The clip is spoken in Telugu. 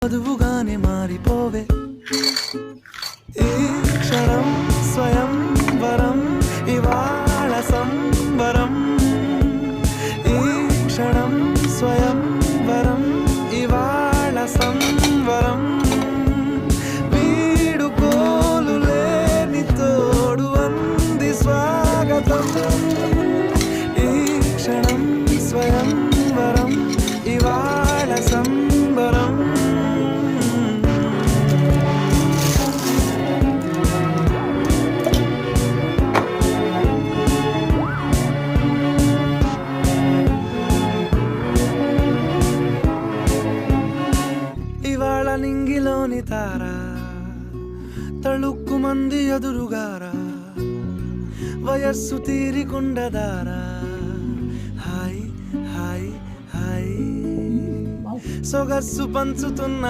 చదువుగానే మారిపోవే ఈ క్షణం స్వయం వరం ఇవాళ సంబరం ఈ క్షణం స్వయం వరం ఇవాళ సంబరం వీడుకోలు లేని తోడు అంది స్వాగతం ఈ క్షణం స్వయం వరం ఇవాళ సంబరం ఇవాళ నింగిలోని తార తళుక్కు మంది ఎదురుగారా వయస్సు తీరికుండదారా హాయ్ హాయ్ హాయ్ సొగస్సు పంచుతున్న